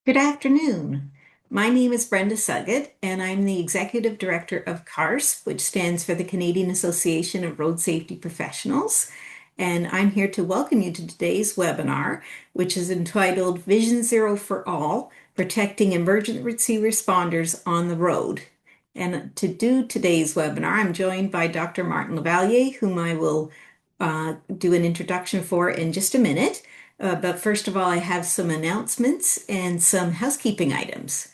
Good afternoon. My name is Brenda Suggett, and I'm the Executive Director of CARS, which stands for the Canadian Association of Road Safety Professionals. And I'm here to welcome you to today's webinar, which is entitled Vision Zero for All, Protecting Emergency Responders on the Road. And to do today's webinar, I'm joined by Dr. Martin Lavallée, whom I will do an introduction for in just a minute. But first of all, I have some announcements and some housekeeping items.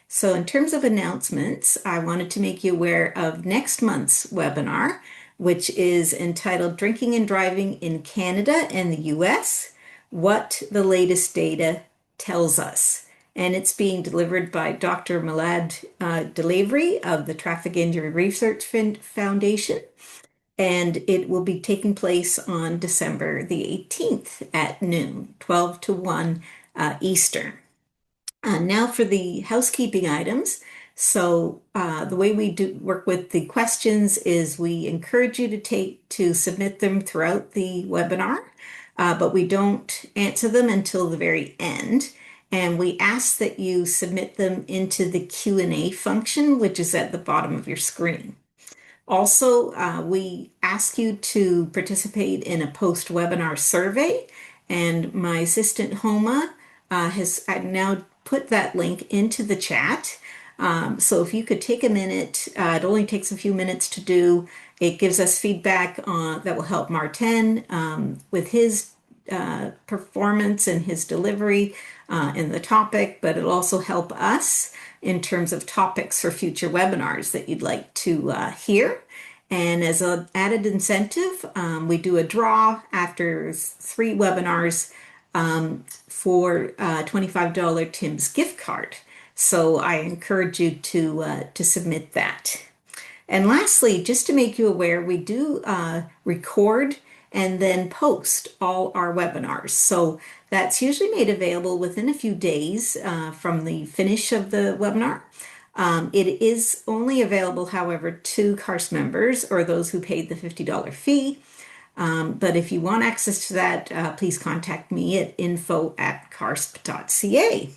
So in terms of announcements, I wanted to make you aware of next month's webinar, which is entitled Drinking and Driving in Canada and the US, What the Latest Data Tells Us. And it's being delivered by Dr. Milad Delavry of the Traffic Injury Research Foundation. And it will be taking place on December the 18th at noon, 12 to 1 Eastern. Now for the housekeeping items. So the way we do work with the questions is we encourage you to submit them throughout the webinar, but we don't answer them until the very end. And we ask that you submit them into the Q&A function, which is at the bottom of your screen. Also, we ask you to participate in a post-webinar survey, and my assistant Homa has now put that link into the chat. So if you could take a minute, it only takes a few minutes to do. It gives us feedback that will help Martin with his performance and his delivery in the topic, but it'll also help us in terms of topics for future webinars that you'd like to hear. And as an added incentive, we do a draw after 3 webinars for a $25 Tim's gift card. So I encourage you to submit that. And lastly, just to make you aware, we do record and then post all our webinars. So that's usually made available within a few days from the finish of the webinar. It is only available, however, to CARS members or those who paid the $50 fee. But if you want access to that, please contact me at info@carsp.ca.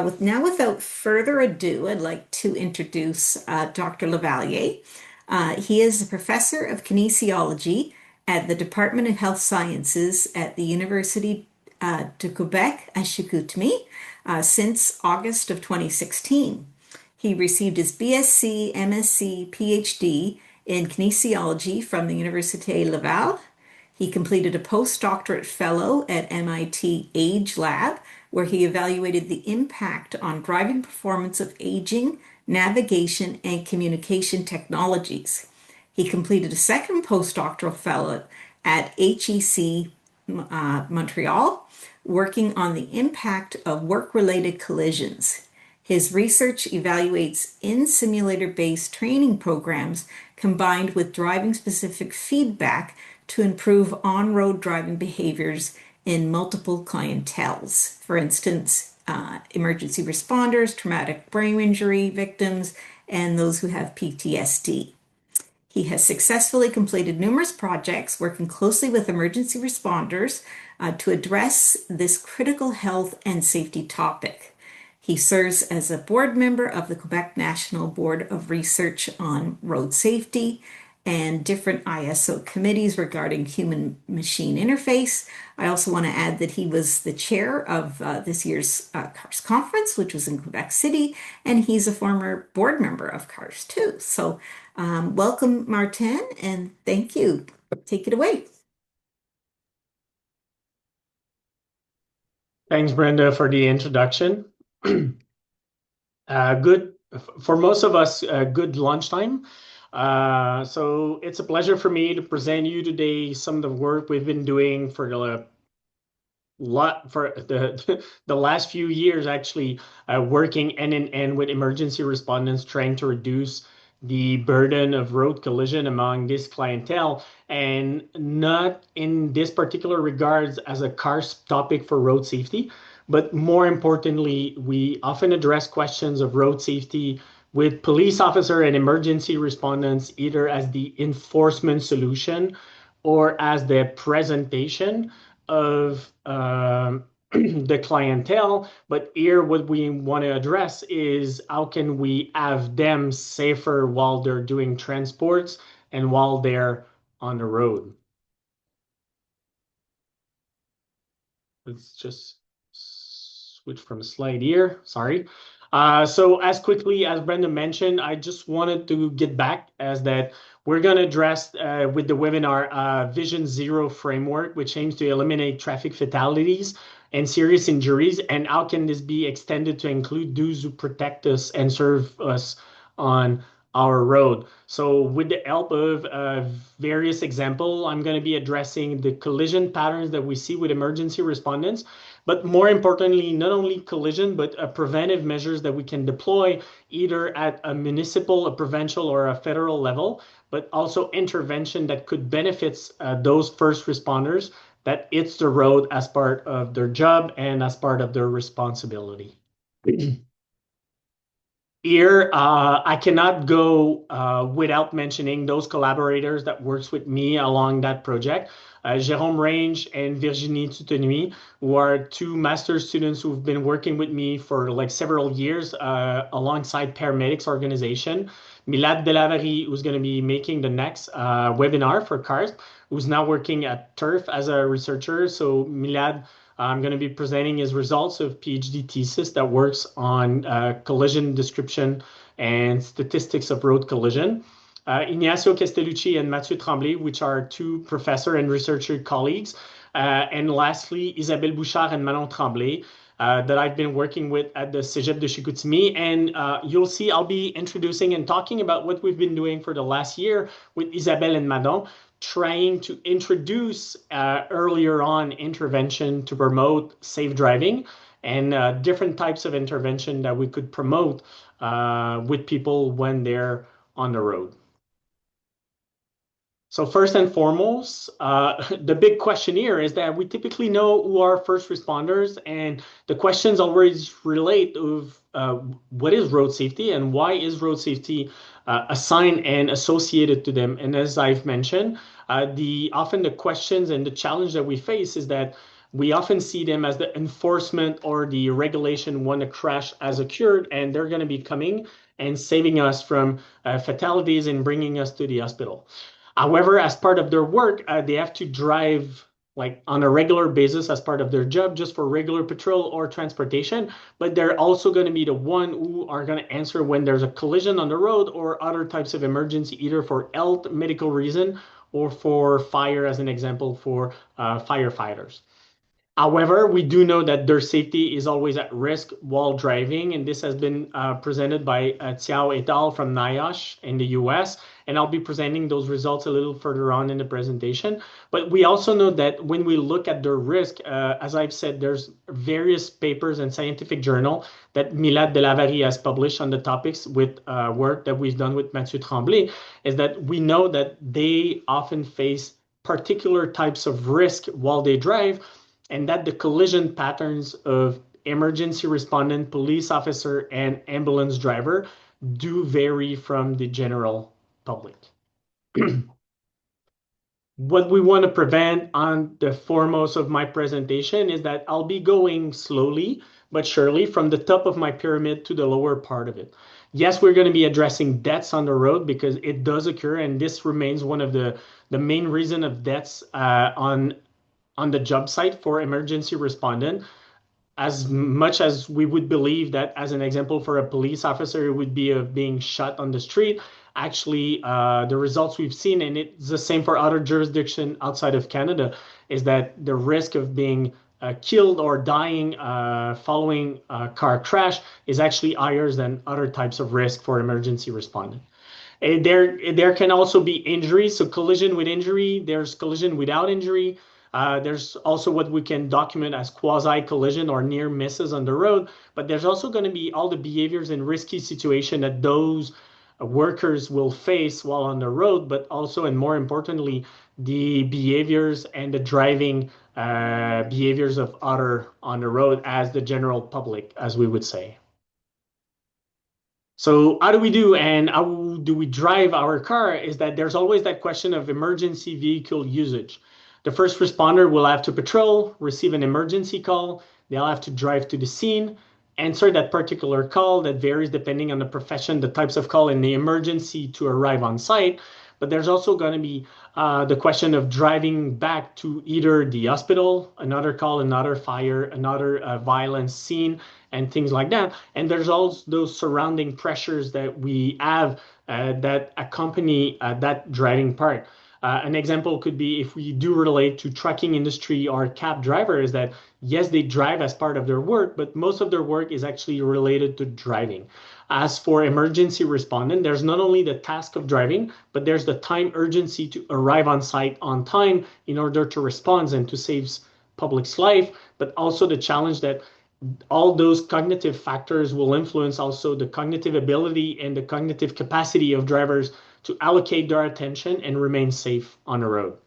Without further ado, I'd like to introduce Dr. Lavallée. He is a professor of kinesiology at the Department of Health Sciences at the University de Quebec à Chicoutimi since August of 2016. He received his BSc, MSc, PhD in kinesiology from the Université Laval. He completed a postdoctorate fellow at MIT Age Lab, where he evaluated the impact on driving performance of aging, navigation, and communication technologies. He completed a second postdoctoral fellow at HEC Montreal, working on the impact of work-related collisions. His research evaluates in-simulator-based training programs combined with driving-specific feedback to improve on-road driving behaviors in multiple clienteles. For instance, emergency responders, traumatic brain injury victims, and those who have PTSD. He has successfully completed numerous projects working closely with emergency responders to address this critical health and safety topic. He serves as a board member of the Quebec National Board of Research on Road Safety and different ISO committees regarding human-machine interface. I also want to add that he was the chair of this year's CARS conference, which was in Quebec City, and he's a former board member of CARS too. So welcome, Martin, and thank you. Take it away. Thanks, Brenda, for the introduction. Good for most of us, good lunchtime. So it's a pleasure for me to present you today some of the work we've been doing for the last few years, actually, working end in end with emergency respondents, trying to reduce the burden of road collision among this clientele, and not in this particular regards as a CARS topic for road safety, but more importantly, we often address questions of road safety with police officer and emergency respondents, either as the enforcement solution or as the presentation of the clientele. But here, what we want to address is how can we have them safer while they're doing transports and while they're on the road. Let's just switch from slide here. Sorry. So as quickly as Brenda mentioned, I just wanted to get back as that we're going to address with the webinar Vision Zero framework, which aims to eliminate traffic fatalities and serious injuries. And how can this be extended to include those who protect us and serve us on our road? So with the help of various examples, I'm going to be addressing the collision patterns that we see with emergency respondents, but more importantly, not only collision, but preventive measures that we can deploy either at a municipal, a provincial, or a federal level, but also intervention that could benefit those first responders that hits the road as part of their job and as part of their responsibility. Here, I cannot go without mentioning those collaborators that works with me along that project. Jérôme Range and Virginie Tutenuy, who are two master students who've been working with me for like several years alongside paramedics organization. Milad Delavary, who's going to be making the next webinar for CARS, who's now working at TURF as a researcher. So Milad, I'm going to be presenting his results of PhD thesis that works on collision description and statistics of road collision. Ignacio Castellucci and Mathieu Tremblay, which are two professor and researcher colleagues. And lastly, Isabelle Bouchard and Manon Tremblay, that I've been working with at the Cégep de Chicoutimi. And you'll see I'll be introducing and talking about what we've been doing for the last year with Isabelle and Manon, trying to introduce earlier on intervention to promote safe driving and different types of intervention that we could promote with people when they're on the road. So first and foremost, the big question here is that we typically know who are first responders, and the questions always relate of what is road safety and why is road safety assigned and associated to them. And as I've mentioned, often the questions and the challenge that we face is that we often see them as the enforcement or the regulation when a crash has occurred, and they're going to be coming and saving us from fatalities and bringing us to the hospital. However, as part of their work, they have to drive like on a regular basis as part of their job, just for regular patrol or transportation. But they're also going to be the one who are going to answer when there's a collision on the road or other types of emergency, either for health, medical reason, or for fire, as an example, for firefighters. However, we do know that their safety is always at risk while driving, and this has been presented by Xiao et al. From NIOSH in the US, and I'll be presenting those results a little further on in the presentation. But we also know that when we look at their risk, as I've said, there's various papers and scientific journal that Milad Delavary has published on the topics with work that we've done with Mathieu Tremblay, is that we know that they often face particular types of risk while they drive, and that the collision patterns of emergency respondent, police officer, and ambulance driver do vary from the general public. What we want to prevent on the foremost of my presentation is that I'll be going slowly but surely from the top of my pyramid to the lower part of it. Yes, we're going to be addressing deaths on the road because it does occur, and this remains one of the main reason of deaths on the job site for emergency respondent. As much as we would believe that, as an example, for a police officer, it would be of being shot on the street. Actually, the results we've seen, and it's the same for other jurisdictions outside of Canada, is that the risk of being killed or dying following a car crash is actually higher than other types of risk for emergency respondent. And there can also be injuries, so collision with injury, there's collision without injury. There's also what we can document as quasi-collision or near misses on the road, but there's also going to be all the behaviors and risky situation that those workers will face while on the road, but also, and more importantly, the behaviors and the driving behaviors of other on the road as the general public, as we would say. So how do we do and how do we drive our car is that there's always that question of emergency vehicle usage. The first responder will have to patrol, receive an emergency call, they'll have to drive to the scene, answer that particular call that varies depending on the profession, the types of call, and the emergency to arrive on site. But there's also going to be the question of driving back to either the hospital, another call, another fire, another violence scene, and things like that. And there's also those surrounding pressures that we have that accompany that driving part. An example could be if we do relate to trucking industry or cab drivers that yes, they drive as part of their work, but most of their work is actually related to driving. As for emergency respondent, there's not only the task of driving, but there's the time urgency to arrive on site on time in order to respond and to save public's life, but also the challenge that all those cognitive factors will influence also the cognitive ability and the cognitive capacity of drivers to allocate their attention and remain safe on the road.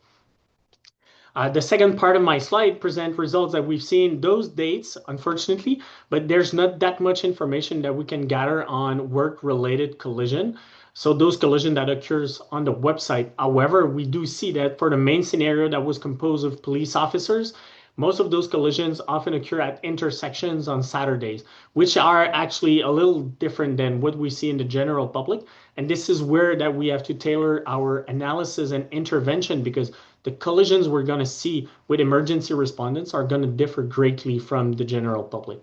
The second part of my slide present results that we've seen those dates, unfortunately, but there's not that much information that we can gather on work-related collision. So those collision that occurs on the website. However, we do see that for the main scenario that was composed of police officers, most of those collisions often occur at intersections on Saturdays, which are actually a little different than what we see in the general public. And this is where that we have to tailor our analysis and intervention because the collisions we're going to see with emergency respondents are going to differ greatly from the general public.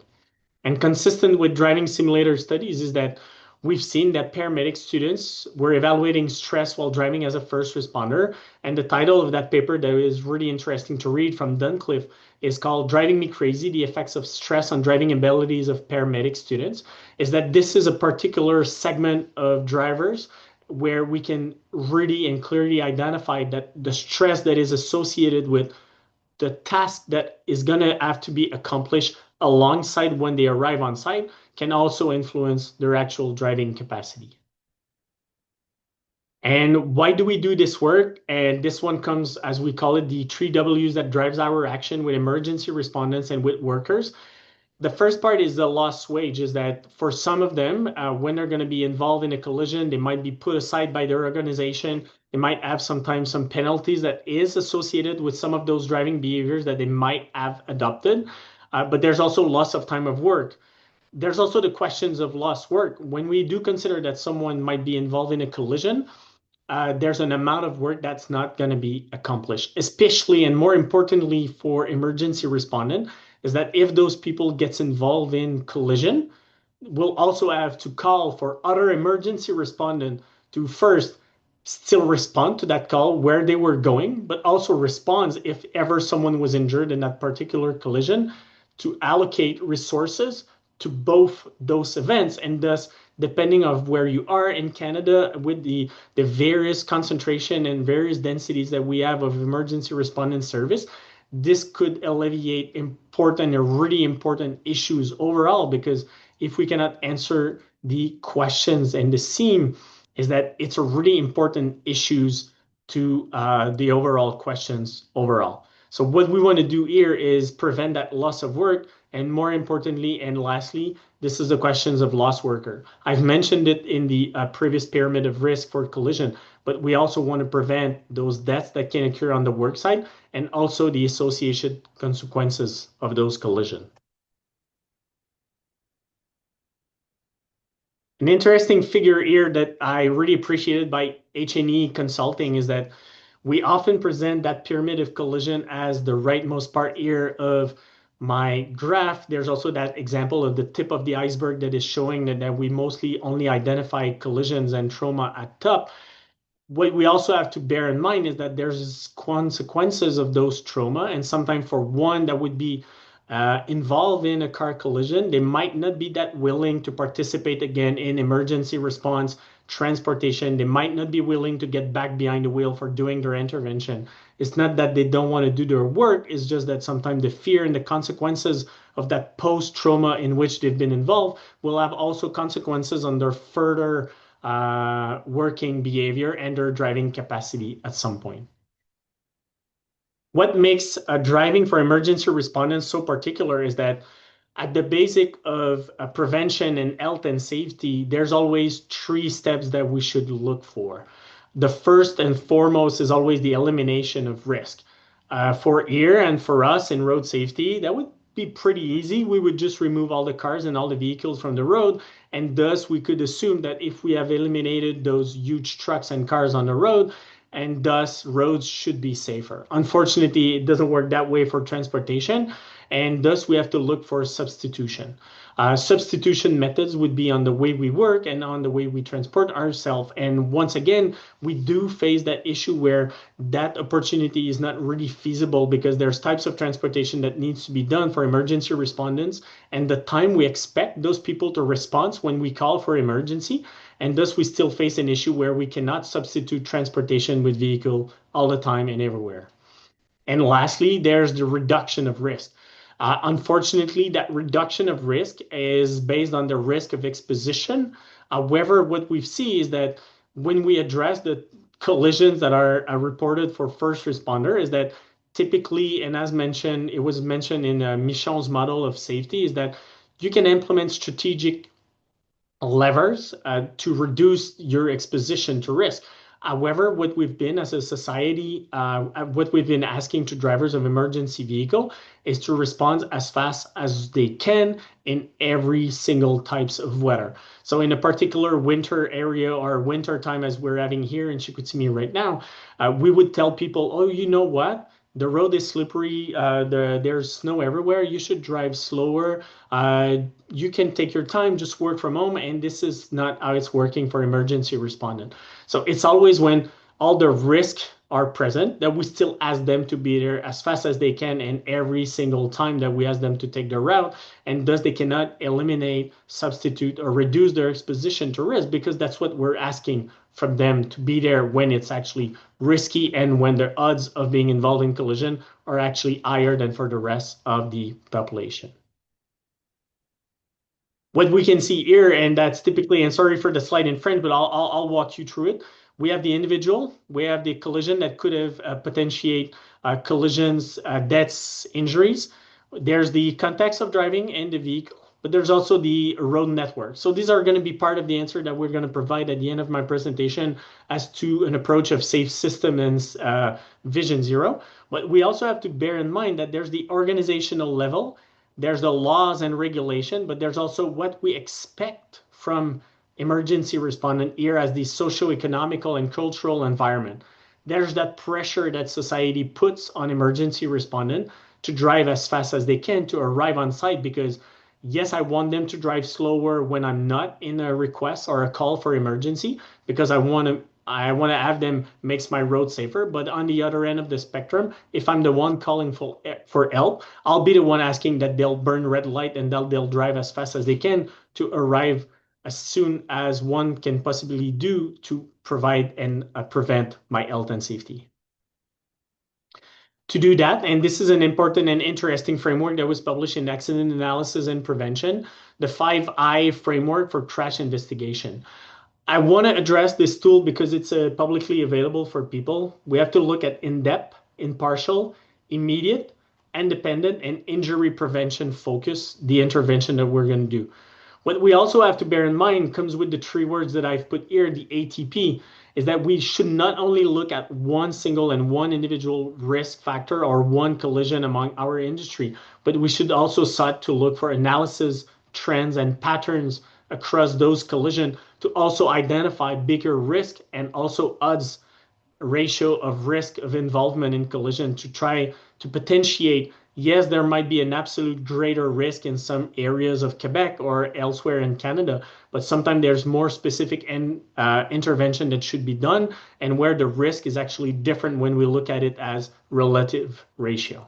And consistent with driving simulator studies is that we've seen that paramedic students were evaluating stress while driving as a first responder. And the title of that paper that is really interesting to read from Duncliffe is called Driving Me Crazy, The Effects of Stress on Driving Abilities of Paramedic Students, is that this is a particular segment of drivers where we can really and clearly identify that the stress that is associated with the task that is going to have to be accomplished alongside when they arrive on site can also influence their actual driving capacity. And why do we do this work? And this one comes, as we call it, the 3 Ws that drives our action with emergency respondents and with workers. The first part is the lost wage, is that for some of them, when they're going to be involved in a collision, they might be put aside by their organization. They might have sometimes some penalties that is associated with some of those driving behaviors that they might have adopted. But there's also loss of time of work. There's also the questions of lost work. When we do consider that someone might be involved in a collision, there's an amount of work that's not going to be accomplished, especially and more importantly for emergency respondent, is that if those people gets involved in collision, we'll also have to call for other emergency respondent to first still respond to that call where they were going, but also responds if ever someone was injured in that particular collision to allocate resources to both those events. And thus, depending of where you are in Canada with the various concentration and various densities that we have of emergency response service, this could alleviate important and really important issues overall, because if we cannot answer the questions and the theme is that it's a really important issues to the overall questions overall. So what we want to do here is prevent that loss of work, and more importantly and lastly, this is the questions of lost worker. I've mentioned it in the previous pyramid of risk for collision, but we also want to prevent those deaths that can occur on the work site and also the associated consequences of those collisions. An interesting figure here that I really appreciated by H&E Consulting is that we often present that pyramid of collision as the rightmost part here of my graph. There's also that example of the tip of the iceberg that is showing that we mostly only identify collisions and trauma at top. What we also have to bear in mind is that there's consequences of those trauma, and sometimes for one that would be involved in a car collision, they might not be that willing to participate again in emergency response, transportation. They might not be willing to get back behind the wheel for doing their intervention. It's not that they don't want to do their work, it's just that sometimes the fear and the consequences of that post-trauma in which they've been involved will have also consequences on their further working behavior and their driving capacity at some point. What makes driving for emergency respondents so particular is that at the basic of prevention and health and safety, there's always 3 steps that we should look for. The first and foremost is always the elimination of risk. For here and for us in road safety, that would be pretty easy. We would just remove all the cars and all the vehicles from the road, and thus we could assume that if we have eliminated those huge trucks and cars on the road, and thus roads should be safer. Unfortunately, it doesn't work that way for transportation, and thus we have to look for substitution. Substitution methods would be on the way we work and on the way we transport ourselves. And once again, we do face that issue where that opportunity is not really feasible because there's types of transportation that needs to be done for emergency respondents, and the time we expect those people to respond when we call for emergency. And thus we still face an issue where we cannot substitute transportation with vehicle all the time and everywhere. And lastly, there's the reduction of risk. Unfortunately, that reduction of risk is based on the risk of exposition. However, what we see is that when we address the collisions that are reported for first responder, is that typically, and as mentioned, it was mentioned in Michon's model of safety, is that you can implement strategic levers to reduce your exposition to risk. However, what we've been as a society, what we've been asking to drivers of emergency vehicle is to respond as fast as they can in every single types of weather. So in a particular winter area or winter time as we're having here in Chicoutimi right now, we would tell people, oh, you know what? The road is slippery. There's snow everywhere. You should drive slower. You can take your time, just work from home. And this is not how it's working for emergency respondent. So it's always when all the risks are present that we still ask them to be there as fast as they can and every single time that we ask them to take the route. And thus they cannot eliminate, substitute, or reduce their exposition to risk because that's what we're asking from them, to be there when it's actually risky and when the odds of being involved in collision are actually higher than for the rest of the population. What we can see here, and that's typically, and sorry for the slide in French, but I'll walk you through it. We have the individual, we have the collision that could have potentiate collisions, deaths, injuries. There's the context of driving and the vehicle, but there's also the road network. So these are going to be part of the answer that we're going to provide at the end of my presentation as to an approach of safe system and Vision Zero. But we also have to bear in mind that there's the organizational level, there's the laws and regulation, but there's also what we expect from emergency respondent here as the socio-economical and cultural environment. There's that pressure that society puts on emergency respondent to drive as fast as they can to arrive on site because yes, I want them to drive slower when I'm not in a request or a call for emergency because I want to have them makes my road safer. But on the other end of the spectrum, if I'm the one calling for help, I'll be the one asking that they'll burn red light and they'll drive as fast as they can to arrive as soon as one can possibly do to provide and prevent my health and safety. To do that, and this is an important and interesting framework that was published in Accident Analysis and Prevention, the 5I framework for crash investigation. I want to address this tool because it's publicly available for people. We have to look at in-depth, impartial, immediate, independent, and injury prevention focus, the intervention that we're going to do. What we also have to bear in mind comes with the three words that I've put here, the ATP, is that we should not only look at one single and one individual risk factor or one collision among our industry, but we should also start to look for analysis, trends, and patterns across those collisions to also identify bigger risk and also odds ratio of risk of involvement in collision to try to potentiate. Yes, there might be an absolute greater risk in some areas of Quebec or elsewhere in Canada, but sometimes there's more specific intervention that should be done and where the risk is actually different when we look at it as relative ratio.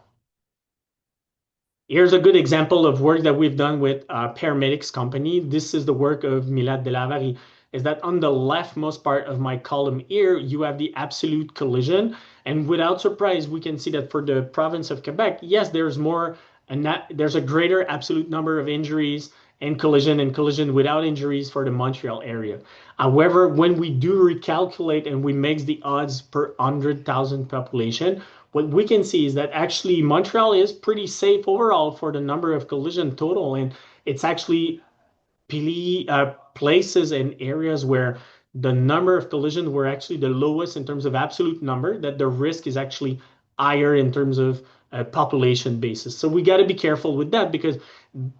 Here's a good example of work that we've done with a paramedics company. This is the work of Milad Delavary. Is that on the leftmost part of my column here, you have the absolute collision. And without surprise, we can see that for the province of Quebec, yes, there's a greater absolute number of injuries and collision without injuries for the Montreal area. However, when we do recalculate and we make the odds per 100,000 population, what we can see is that actually Montreal is pretty safe overall for the number of collision total. And it's actually places and areas where the number of collisions were actually the lowest in terms of absolute number, that the risk is actually higher in terms of population basis. So we got to be careful with that because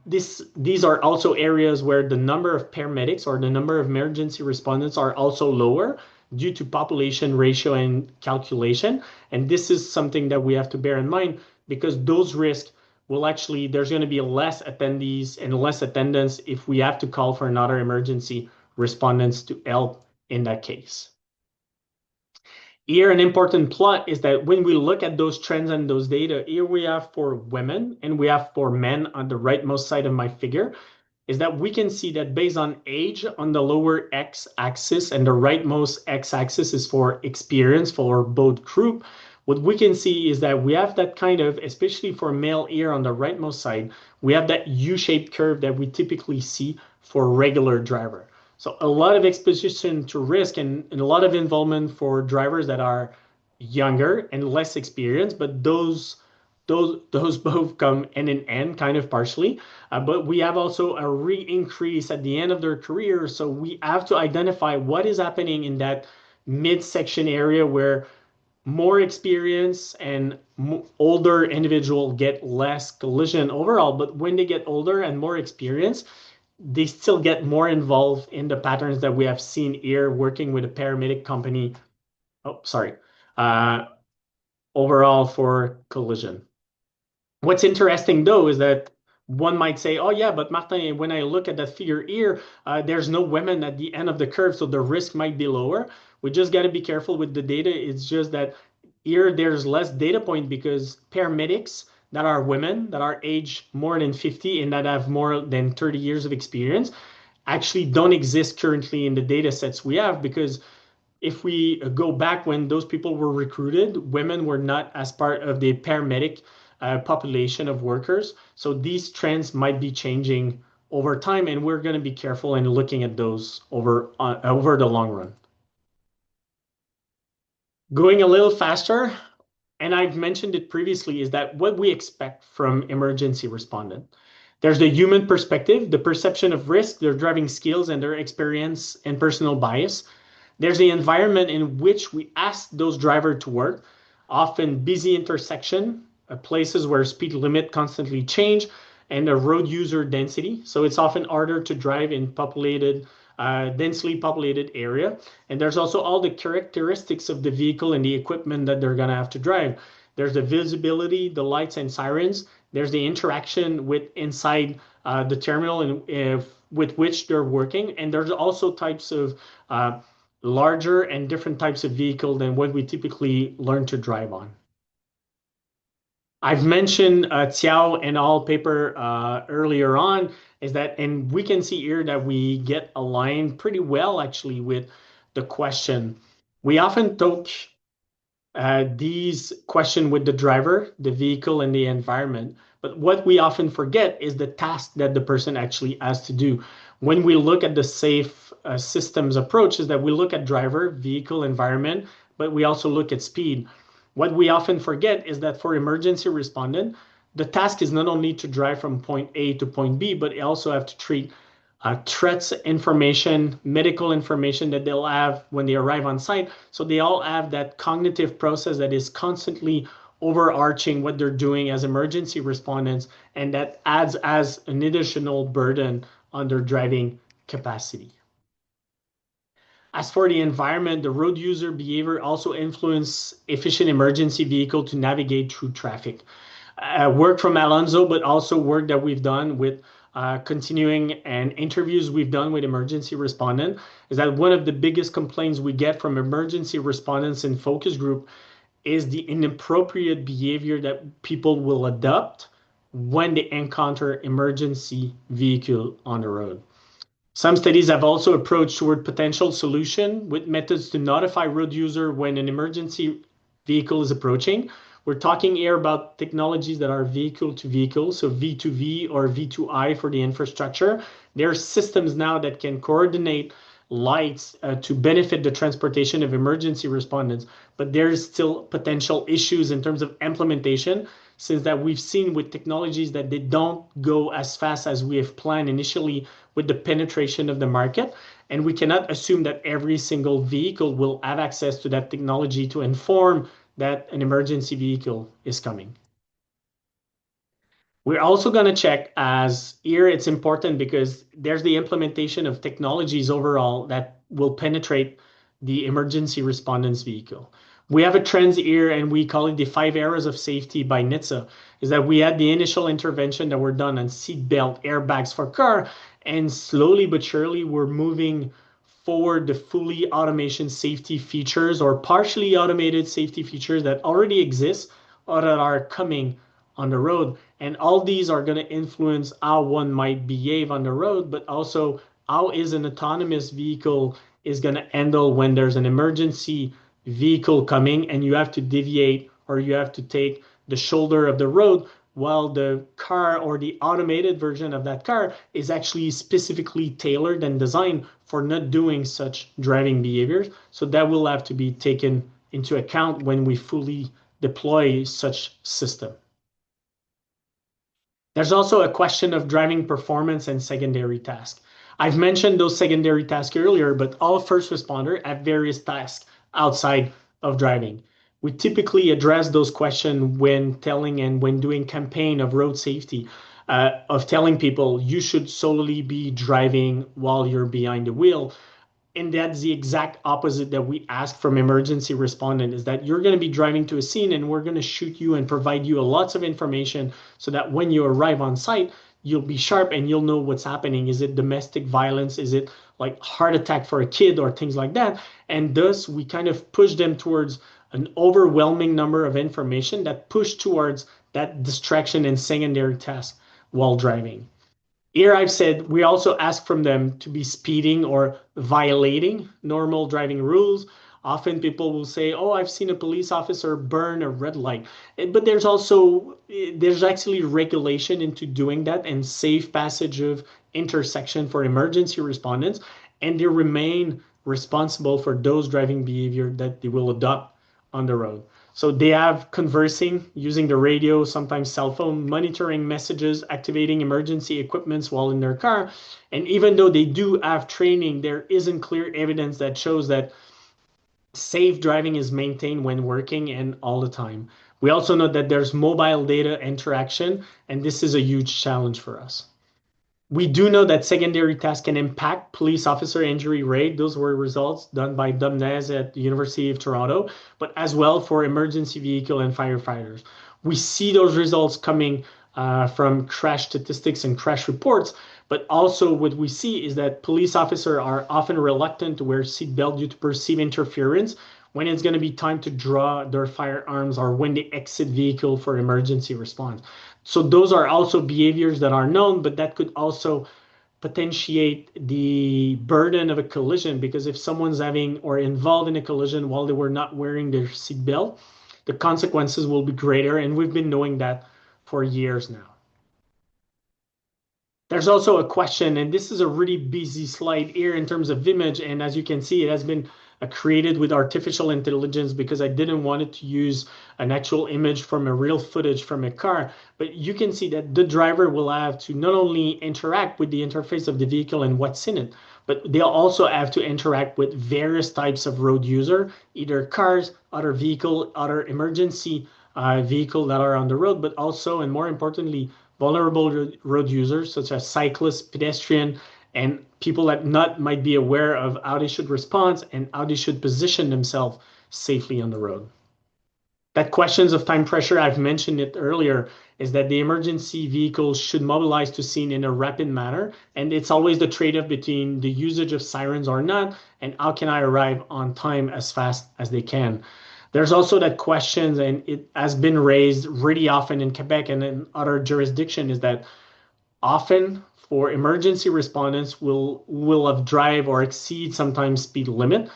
these are also areas where the number of paramedics or the number of emergency respondents are also lower due to population ratio and calculation. And this is something that we have to bear in mind because those risks will actually, there's going to be less attendees and less attendance if we have to call for another emergency respondents to help in that case. Here, an important plot is that when we look at those trends and those data, here we have for women and we have for men on the rightmost side of my figure, is that we can see that based on age on the lower x-axis and the rightmost x-axis is for experience for both group. What we can see is that we have that kind of, especially for male here on the rightmost side, we have that U-shaped curve that we typically see for regular driver. So a lot of exposition to risk and a lot of involvement for drivers that are younger and less experienced, but those both come in and end kind of partially. But we have also a re-increase at the end of their career. So we have to identify what is happening in that midsection area where more experience and older individual get less collision overall. But when they get older and more experience, they still get more involved in the patterns that we have seen here working with a paramedic company. Oh, sorry. Overall for collision. What's interesting though is that one might say, oh yeah, but Martin, when I look at that figure here, there's no women at the end of the curve, so the risk might be lower. We just got to be careful with the data. It's just that here there's less data point because paramedics that are women that are aged more than 50 and that have more than 30 years of experience actually don't exist currently in the data sets we have because if we go back when those people were recruited, women were not as part of the paramedic population of workers. So these trends might be changing over time, and we're going to be careful in looking at those over the long run. Going a little faster, and I've mentioned it previously, is that what we expect from emergency respondent. There's the human perspective, the perception of risk, their driving skills, and their experience and personal bias. There's the environment in which we ask those drivers to work, often busy intersection, places where speed limit constantly change, and the road user density. So it's often harder to drive in densely populated area. And there's also all the characteristics of the vehicle and the equipment that they're gonna have to drive. There's the visibility, the lights and sirens. There's the interaction with inside the terminal and with which they're working. And there's also types of larger and different types of vehicle than what we typically learn to drive on. I've mentioned Tiao and all paper earlier on is that, and we can see here that we get aligned pretty well actually with the question. We often talk these question with the driver, the vehicle, and the environment. But what we often forget is the task that the person actually has to do. When we look at the safe systems approach is that we look at driver, vehicle, environment, but we also look at speed. What we often forget is that for emergency respondent, the task is not only to drive from point A to point B, but they also have to treat threats information, medical information that they'll have when they arrive on site. So they all have that cognitive process that is constantly overarching what they're doing as emergency respondents, and that adds as an additional burden on their driving capacity. As for the environment, the road user behavior also influence efficient emergency vehicle to navigate through traffic. Work from Alonso, but also work that we've done with continuing and interviews we've done with emergency respondent is that one of the biggest complaints we get from emergency respondents in focus group is the inappropriate behavior that people will adopt when they encounter emergency vehicle on the road. Some studies have also approached toward potential solution with methods to notify road user when an emergency vehicle is approaching. We're talking here about technologies that are vehicle to vehicle, so V2V or V2I for the infrastructure. There are systems now that can coordinate lights to benefit the transportation of emergency respondents, but there's still potential issues in terms of implementation, since that we've seen with technologies that they don't go as fast as we have planned initially with the penetration of the market. And we cannot assume that every single vehicle will have access to that technology to inform that an emergency vehicle is coming. We're also going to check as here it's important because there's the implementation of technologies overall that will penetrate the emergency respondence vehicle. We have a trend here and we call it the 5 eras of safety by NHTSA, is that we had the initial intervention that were done on seat belt airbags for car, and slowly but surely we're moving forward the fully automation safety features or partially automated safety features that already exist or that are coming on the road. And all these are going to influence how one might behave on the road, but also how is an autonomous vehicle is going to handle when there's an emergency vehicle coming and you have to deviate or you have to take the shoulder of the road while the car or the automated version of that car is actually specifically tailored and designed for not doing such driving behaviors. So that will have to be taken into account when we fully deploy such system. There's also a question of driving performance and secondary tasks. I've mentioned those secondary tasks earlier, but all first responders have various tasks outside of driving. We typically address those questions when telling and when doing campaign of road safety, of telling people you should solely be driving while you're behind the wheel. And that's the exact opposite that we ask from emergency respondent, is that you're going to be driving to a scene and we're going to shoot you and provide you lots of information so that when you arrive on site, you'll be sharp and you'll know what's happening. Is it domestic violence? Is it like heart attack for a kid or things like that? And thus we kind of push them towards an overwhelming number of information that push towards that distraction and secondary task while driving. Here I've said we also ask from them to be speeding or violating normal driving rules. Often people will say, oh, I've seen a police officer burn a red light. But there's actually regulation into doing that and safe passage of intersection for emergency respondents. And they remain responsible for those driving behavior that they will adopt on the road. So they have conversing using the radio, sometimes cell phone, monitoring messages, activating emergency equipments while in their car. And even though they do have training, there isn't clear evidence that shows that safe driving is maintained when working and all the time. We also know that there's mobile data interaction, and this is a huge challenge for us. We do know that secondary tasks can impact police officer injury rate. Those were results done by Dumnes at the University of Toronto, but as well for emergency vehicle and firefighters. We see those results coming from crash statistics and crash reports, but also what we see is that police officers are often reluctant to wear seatbelt due to perceived interference when it's going to be time to draw their firearms or when they exit vehicle for emergency response. So those are also behaviors that are known, but that could also potentiate the burden of a collision, because if someone's having or involved in a collision while they were not wearing their seatbelt, the consequences will be greater, and we've been knowing that for years now. There's also a question, and this is a really busy slide here in terms of image, and as you can see, it has been created with artificial intelligence because I didn't want it to use an actual image from a real footage from a car. But you can see that the driver will have to not only interact with the interface of the vehicle and what's in it, but they'll also have to interact with various types of road user, either cars, other vehicle, other emergency vehicle that are on the road, but also, and more importantly, vulnerable road users such as cyclists, pedestrian, and people that not might be aware of how they should respond and how they should position themselves safely on the road. That questions of time pressure, I've mentioned it earlier, is that the emergency vehicles should mobilize to scene in a rapid manner. And it's always the trade-off between the usage of sirens or not, and how can I arrive on time as fast as they can. There's also that question, and it has been raised really often in Quebec and in other jurisdictions, is that often for emergency respondents will have drive or exceed sometimes speed limit,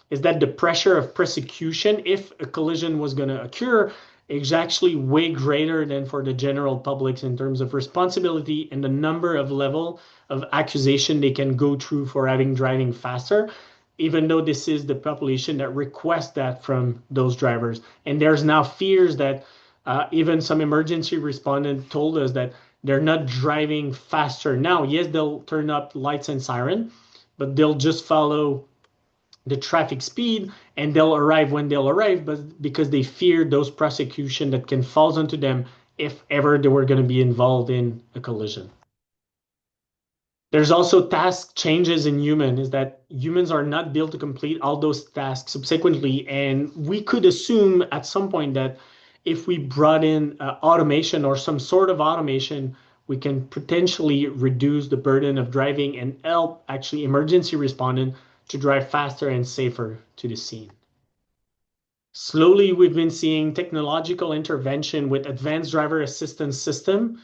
is that the pressure of prosecution if a collision was going to occur is actually way greater than for the general public in terms of responsibility and the number of level of accusation they can go through for having driving faster, even though this is the population that requests that from those drivers. And there's now fears that even some emergency respondent told us that they're not driving faster now. Yes, they'll turn up lights and siren, but they'll just follow the traffic speed and they'll arrive when they'll arrive, but because they fear those prosecution that can fall onto them if ever they were going to be involved in a collision. There's also task changes in human, is that humans are not built to complete all those tasks subsequently. And we could assume at some point that if we brought in automation or some sort of automation, we can potentially reduce the burden of driving and help actually emergency responding to drive faster and safer to the scene. Slowly, we've been seeing technological intervention with advanced driver assistance system.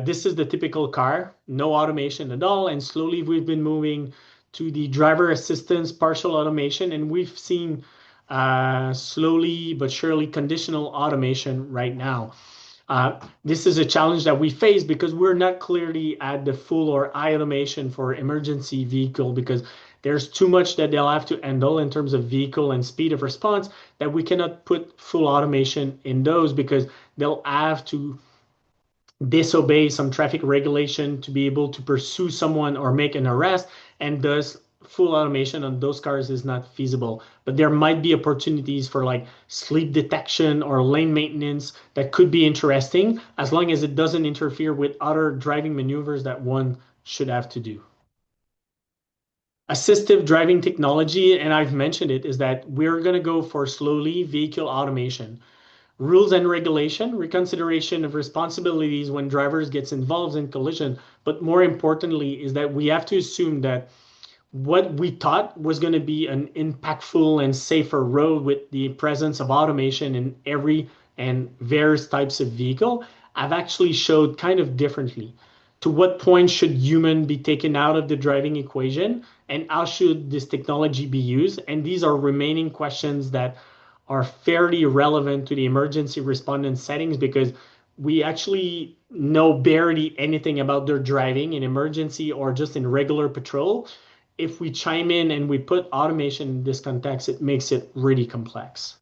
This is the typical car, no automation at all. And slowly, we've been moving to the driver assistance partial automation. And we've seen slowly but surely conditional automation right now. This is a challenge that we face because we're not clearly at the full or high automation for emergency vehicle, because there's too much that they'll have to handle in terms of vehicle and speed of response that we cannot put full automation in those, because they'll have to disobey some traffic regulation to be able to pursue someone or make an arrest, and thus full automation on those cars is not feasible. But there might be opportunities for like sleep detection or lane maintenance that could be interesting, as long as it doesn't interfere with other driving maneuvers that one should have to do. Assistive driving technology, and I've mentioned it, is that we're going to go for slowly vehicle automation. Rules and regulation, reconsideration of responsibilities when drivers gets involved in collision. But more importantly is that we have to assume that what we thought was going to be an impactful and safer road with the presence of automation in every and various types of vehicle have actually showed kind of differently. To what point should human be taken out of the driving equation, and how should this technology be used? And these are remaining questions that are fairly relevant to the emergency respondent settings, because we actually know barely anything about their driving in emergency or just in regular patrol. If we chime in and we put automation in this context, it makes it really complex.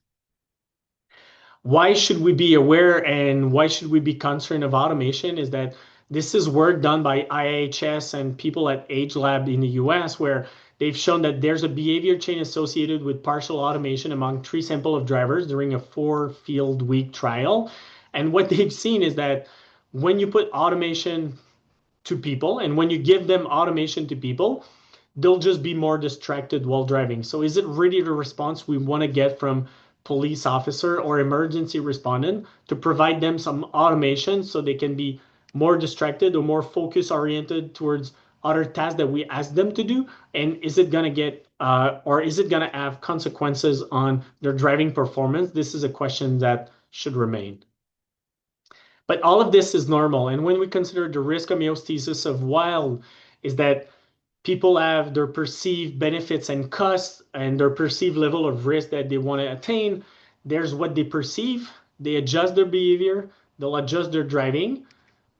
Why should we be aware and why should we be concerned of automation is that this is work done by IIHS and people at AgeLab in the US, where they've shown that there's a behavior chain associated with partial automation among 3 samples of drivers during a 4-field week trial. And what they've seen is that when you put automation to people and when you give them automation to people, they'll just be more distracted while driving. So is it really the response we want to get from police officer or emergency respondent to provide them some automation so they can be more distracted or more focus oriented towards other tasks that we ask them to do? And is it going to get or is it going to have consequences on their driving performance? This is a question that should remain. But all of this is normal. And when we consider the risk homeostasis of wild, is that people have their perceived benefits and costs and their perceived level of risk that they want to attain. There's what they perceive. They adjust their behavior. They'll adjust their driving.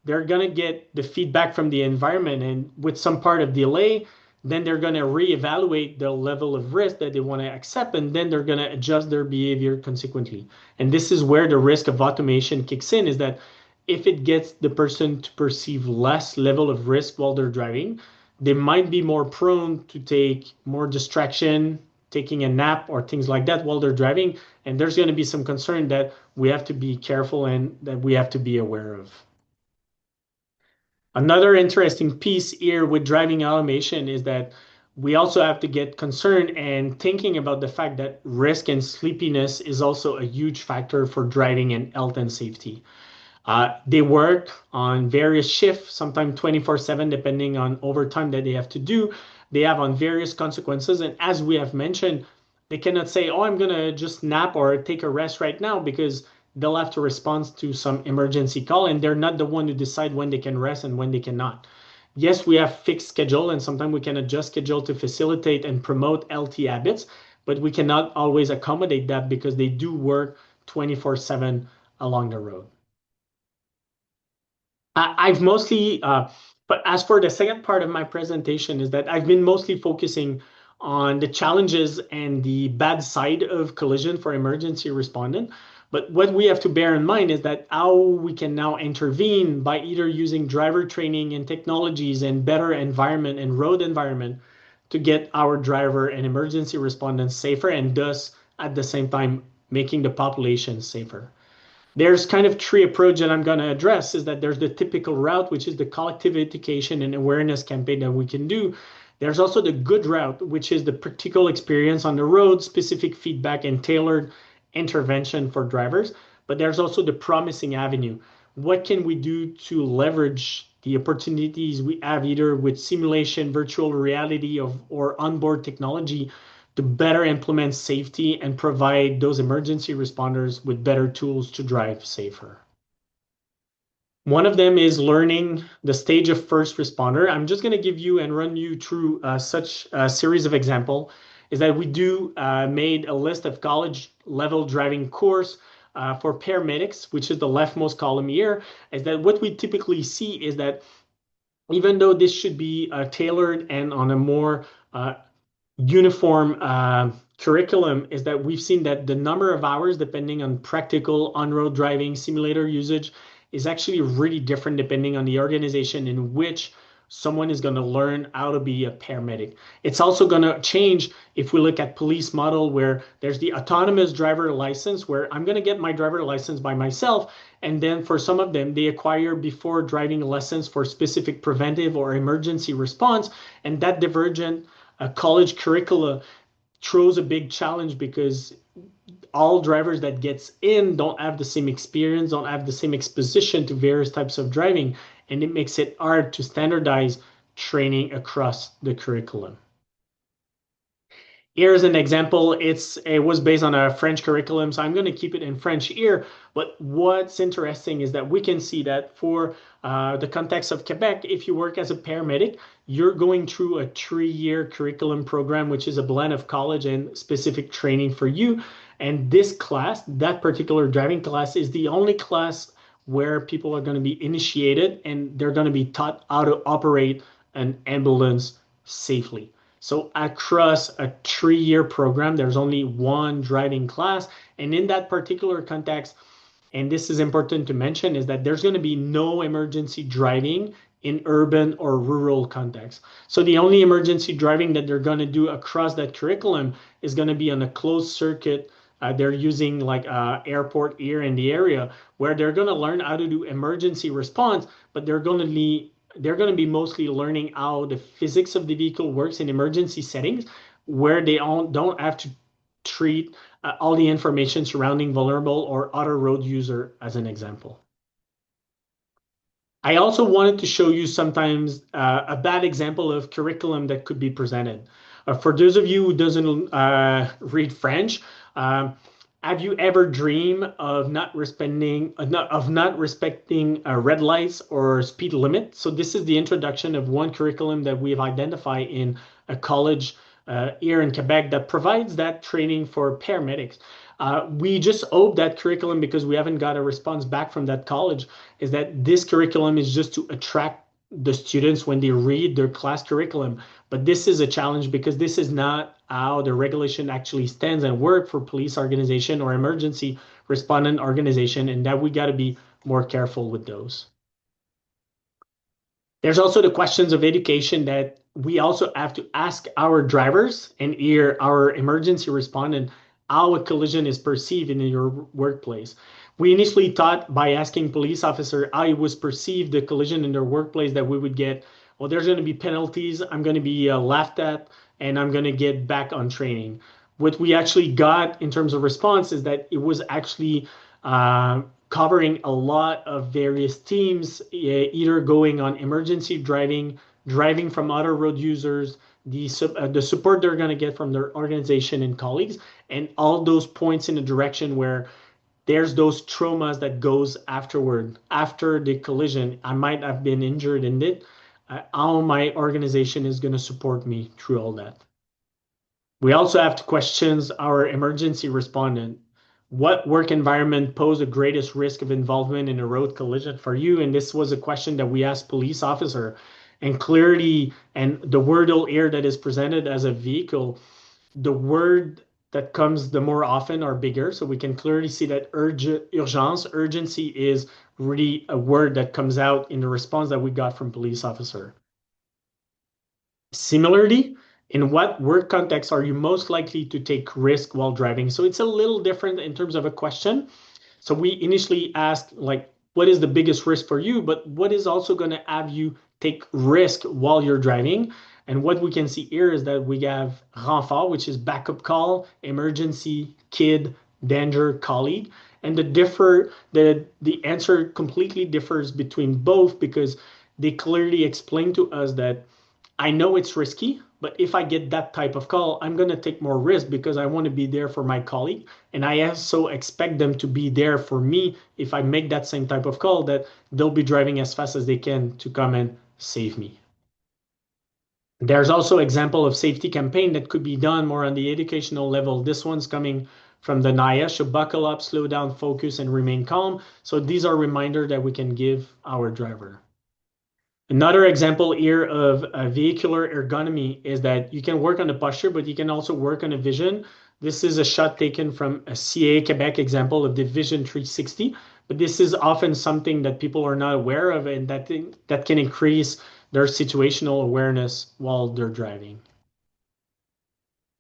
They're going to get the feedback from the environment, and with some part of delay, then they're going to reevaluate the level of risk that they want to accept, and then they're going to adjust their behavior consequently. And this is where the risk of automation kicks in, is that if it gets the person to perceive less level of risk while they're driving, they might be more prone to take more distraction, taking a nap or things like that while they're driving. And there's going to be some concern that we have to be careful and that we have to be aware of. Another interesting piece here with driving automation is that we also have to get concerned and thinking about the fact that risk and sleepiness is also a huge factor for driving and health and safety. They work on various shifts, sometimes 24/7, depending on overtime that they have to do. They have on various consequences. And as we have mentioned, they cannot say, oh, I'm going to just nap or take a rest right now, because they'll have to respond to some emergency call, and they're not the one to decide when they can rest and when they cannot. Yes, we have fixed schedule, and sometimes we can adjust schedule to facilitate and promote healthy habits, but we cannot always accommodate that because they do work 24/7 along the road. I've mostly, but as for the second part of my presentation is that I've been mostly focusing on the challenges and the bad side of collision for emergency respondent. But what we have to bear in mind is that how we can now intervene by either using driver training and technologies and better environment and road environment to get our driver and emergency respondents safer, and thus at the same time making the population safer. There's kind of three approach that I'm going to address is that there's the typical route, which is the collective education and awareness campaign that we can do. There's also the good route, which is the practical experience on the road, specific feedback and tailored intervention for drivers. But there's also the promising avenue. What can we do to leverage the opportunities we have either with simulation, virtual reality or onboard technology to better implement safety and provide those emergency responders with better tools to drive safer. One of them is learning the stage of first responder. I'm just going to give you and run you through such a series of example is that we do made a list of college level driving course for paramedics, which is the leftmost column here, is that what we typically see is that even though this should be tailored and on a more uniform curriculum is that we've seen that the number of hours, depending on practical on-road driving simulator usage, is actually really different depending on the organization in which someone is going to learn how to be a paramedic. It's also going to change if we look at police model where there's the autonomous driver license where I'm going to get my driver license by myself. And then for some of them, they acquire before driving lessons for specific preventive or emergency response. And that divergent college curricula throws a big challenge because all drivers that gets in don't have the same experience, don't have the same exposition to various types of driving, and it makes it hard to standardize training across the curriculum. Here's an example. It was based on a French curriculum, so I'm going to keep it in French here. But what's interesting is that we can see that for the context of Quebec, if you work as a paramedic, you're going through a 3-year curriculum program, which is a blend of college and specific training for you. And this class, that particular driving class, is the only class where people are going to be initiated and they're going to be taught how to operate an ambulance safely. So across a 3-year program, there's only one driving class. And in that particular context, and this is important to mention, is that there's going to be no emergency driving in urban or rural context. So the only emergency driving that they're going to do across that curriculum is going to be on a closed circuit. They're using like airport here in the area where they're going to learn how to do emergency response, but they're going to be mostly learning how the physics of the vehicle works in emergency settings where they don't have to treat all the information surrounding vulnerable or other road user as an example. I also wanted to show you sometimes a bad example of curriculum that could be presented. For those of you who doesn't read French, have you ever dreamed of not respecting red lights or speed limit? So this is the introduction of one curriculum that we have identified in a college here in Quebec that provides that training for paramedics. We just hope that curriculum, because we haven't got a response back from that college, is that this curriculum is just to attract the students when they read their class curriculum. But this is a challenge because this is not how the regulation actually stands and work for police organization or emergency respondent organization, and that we got to be more careful with those. There's also the questions of education that we also have to ask our drivers and here our emergency respondent how a collision is perceived in your workplace. We initially thought by asking police officer how it was perceived the collision in their workplace that we would get, well, there's going to be penalties, I'm going to be laughed at, and I'm going to get back on training. What we actually got in terms of response is that it was actually covering a lot of various teams, either going on emergency driving, driving from other road users, the support they're going to get from their organization and colleagues, and all those points in the direction where there's those traumas that goes afterward, after the collision. I might have been injured in it. How my organization is going to support me through all that. We also have to question our emergency respondent. What work environment pose the greatest risk of involvement in a road collision for you? And this was a question that we asked police officer. And clearly, and the wordle here that is presented as a vehicle, the word that comes the more often are bigger. So we can clearly see that urgence, urgency is really a word that comes out in the response that we got from police officer. Similarly, in what work context are you most likely to take risk while driving? So it's a little different in terms of a question. So we initially asked, like, what is the biggest risk for you, but what is also going to have you take risk while you're driving? And what we can see here is that we have renfort, which is backup call, emergency, kid, danger, colleague. And the answer completely differs between both because they clearly explain to us that I know it's risky, but if I get that type of call, I'm going to take more risk because I want to be there for my colleague. And I also expect them to be there for me if I make that same type of call, that they'll be driving as fast as they can to come and save me. There's also example of safety campaign that could be done more on the educational level. This one's coming from the NIOSH. So buckle up, slow down, focus, and remain calm. So these are reminders that we can give our driver. Another example here of vehicular ergonomy is that you can work on the posture, but you can also work on the vision. This is a shot taken from a CAA Quebec example of the Vision 360, but this is often something that people are not aware of and that can increase their situational awareness while they're driving.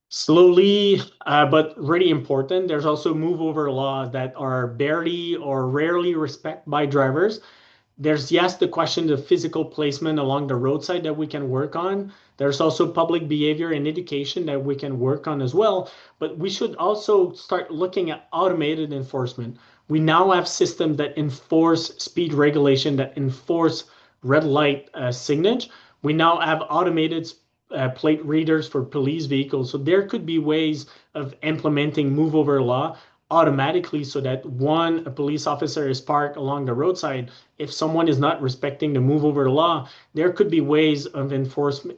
Slowly, but really important, there's also move over laws that are barely or rarely respected by drivers. There's, yes, the question of physical placement along the roadside that we can work on. There's also public behavior and education that we can work on as well. But we should also start looking at automated enforcement. We now have systems that enforce speed regulation, that enforce red light signage. We now have automated plate readers for police vehicles. So there could be ways of implementing move over law automatically so that a police officer is parked along the roadside. If someone is not respecting the move over law, there could be ways of enforcing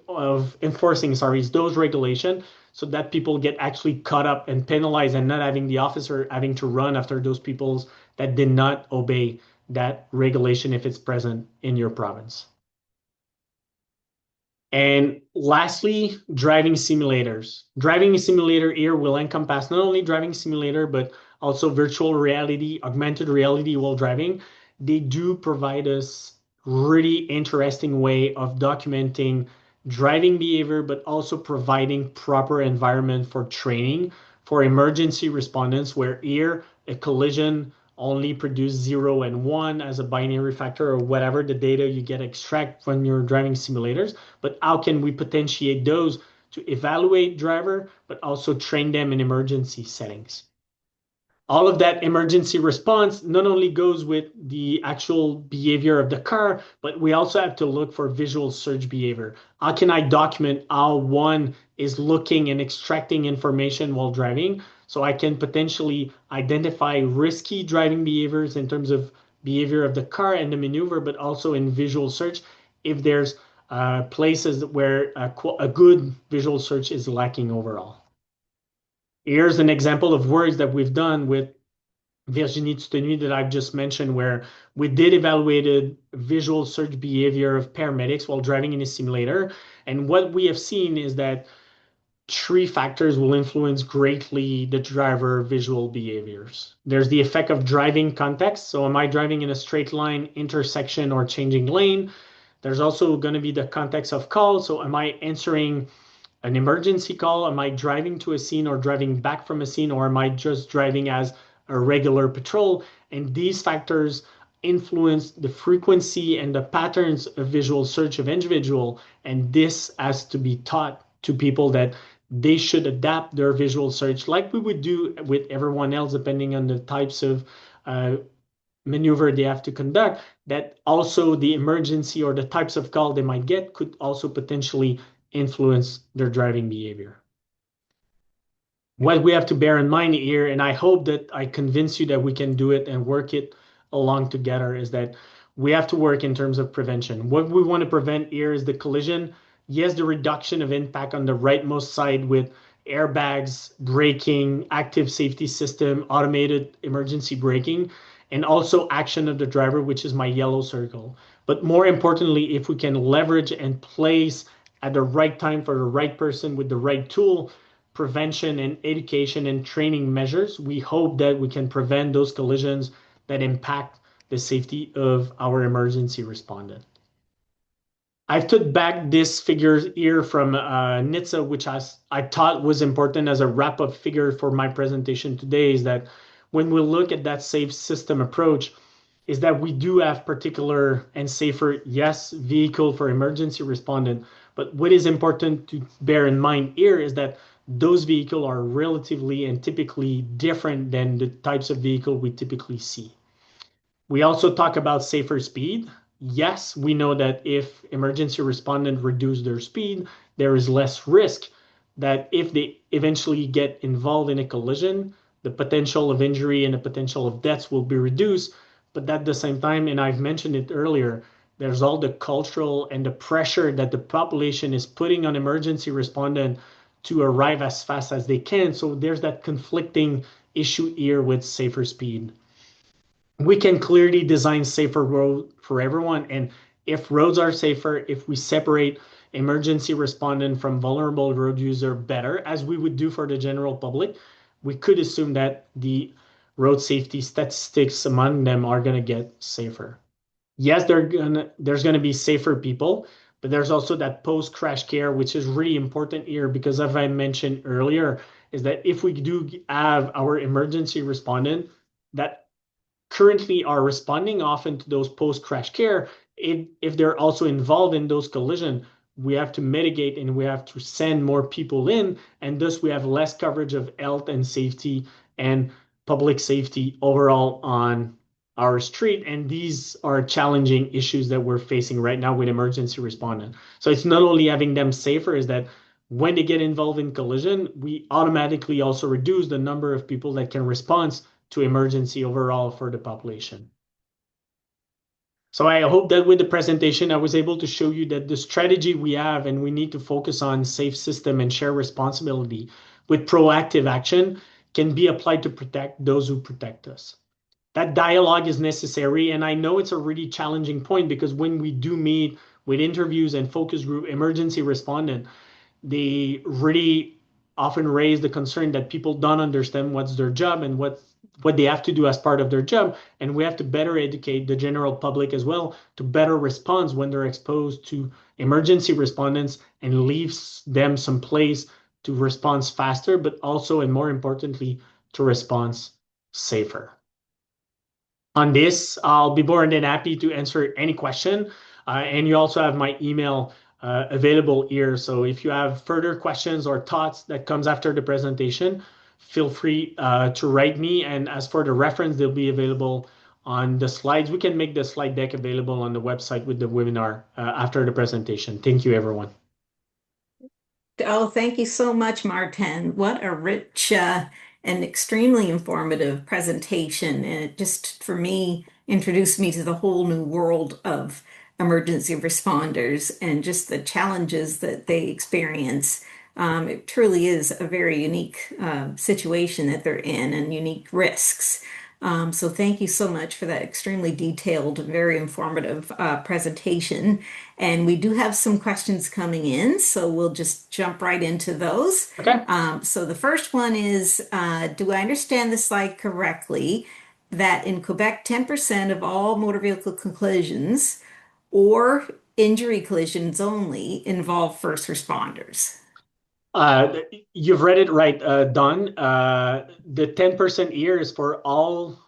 those regulations so that people get actually caught up and penalized and not having the officer having to run after those people that did not obey that regulation if it's present in your province. And lastly, driving simulators. Driving simulator here will encompass not only driving simulator, but also virtual reality, augmented reality while driving. They do provide us really interesting way of documenting driving behavior, but also providing proper environment for training for emergency respondents, where here a collision only produce 0 and 1 as a binary factor or whatever the data you get extract from your driving simulators. But how can we potentiate those to evaluate driver, but also train them in emergency settings? All of that emergency response not only goes with the actual behavior of the car, but we also have to look for visual search behavior. How can I document how one is looking and extracting information while driving? So I can potentially identify risky driving behaviors in terms of behavior of the car and the maneuver, but also in visual search if there's places where a good visual search is lacking overall. Here's an example of works that we've done with Virginie Tutenuy that I've just mentioned, where we did evaluated visual search behavior of paramedics while driving in a simulator. And what we have seen is that 3 factors will influence greatly the driver visual behaviors. There's the effect of driving context. So am I driving in a straight line, intersection, or changing lane? There's also going to be the context of call. So am I answering an emergency call? Am I driving to a scene or driving back from a scene, or am I just driving as a regular patrol? And these factors influence the frequency and the patterns of visual search of individual. And this has to be taught to people that they should adapt their visual search like we would do with everyone else, depending on the types of maneuver they have to conduct, that also the emergency or the types of call they might get could also potentially influence their driving behavior. What we have to bear in mind here, and I hope that I convince you that we can do it and work it along together, is that we have to work in terms of prevention. What we want to prevent here is the collision. Yes, the reduction of impact on the rightmost side with airbags, braking, active safety system, automated emergency braking, and also action of the driver, which is my yellow circle. But more importantly, if we can leverage and place at the right time for the right person with the right tool, prevention and education and training measures, we hope that we can prevent those collisions that impact the safety of our emergency respondent. I've took back this figure here from NHTSA, which I thought was important as a wrap-up figure for my presentation today, is that when we look at that safe system approach is that we do have particular and safer, yes, vehicle for emergency respondent. But what is important to bear in mind here is that those vehicles are relatively and typically different than the types of vehicle we typically see. We also talk about safer speed. Yes, we know that if emergency respondent reduce their speed, there is less risk that if they eventually get involved in a collision, the potential of injury and the potential of deaths will be reduced. But at the same time, and I've mentioned it earlier, there's all the cultural and the pressure that the population is putting on emergency respondent to arrive as fast as they can. So there's that conflicting issue here with safer speed. We can clearly design safer road for everyone. And if roads are safer, if we separate emergency respondent from vulnerable road user better, as we would do for the general public, we could assume that the road safety statistics among them are going to get safer. Yes, there's going to be safer people, but there's also that post-crash care, which is really important here because as I mentioned earlier, is that if we do have our emergency respondent that currently are responding often to those post-crash care, if they're also involved in those collision, we have to mitigate and we have to send more people in, and thus we have less coverage of health and safety and public safety overall on our street. And these are challenging issues that we're facing right now with emergency respondent. So it's not only having them safer, is that when they get involved in collision, we automatically also reduce the number of people that can respond to emergency overall for the population. So I hope that with the presentation, I was able to show you that the strategy we have and we need to focus on safe system and share responsibility with proactive action can be applied to protect those who protect us. That dialogue is necessary. And I know it's a really challenging point because when we do meet with interviews and focus group emergency respondent, they really often raise the concern that people don't understand what's their job and what they have to do as part of their job. And we have to better educate the general public as well to better respond when they're exposed to emergency respondents and leave them some place to respond faster, but also, and more importantly, to respond safer. On this, I'll be more than happy to answer any question. And you also have my email available here. So if you have further questions or thoughts that comes after the presentation, feel free to write me. And as for the reference, they'll be available on the slides. We can make the slide deck available on the website with the webinar after the presentation. Thank you, everyone. Oh, thank you so much, Martin. What a rich and extremely informative presentation. And it just, for me, introduced me to the whole new world of emergency responders and just the challenges that they experience. It truly is a very unique situation that they're in and unique risks. So thank you so much for that extremely detailed, very informative presentation. And we do have some questions coming in, so we'll just jump right into those. Okay. So the first one is, do I understand the slide correctly that in Quebec, 10% of all motor vehicle collisions or injury collisions only involve first responders? You've read it right, Don. The 10% here is for all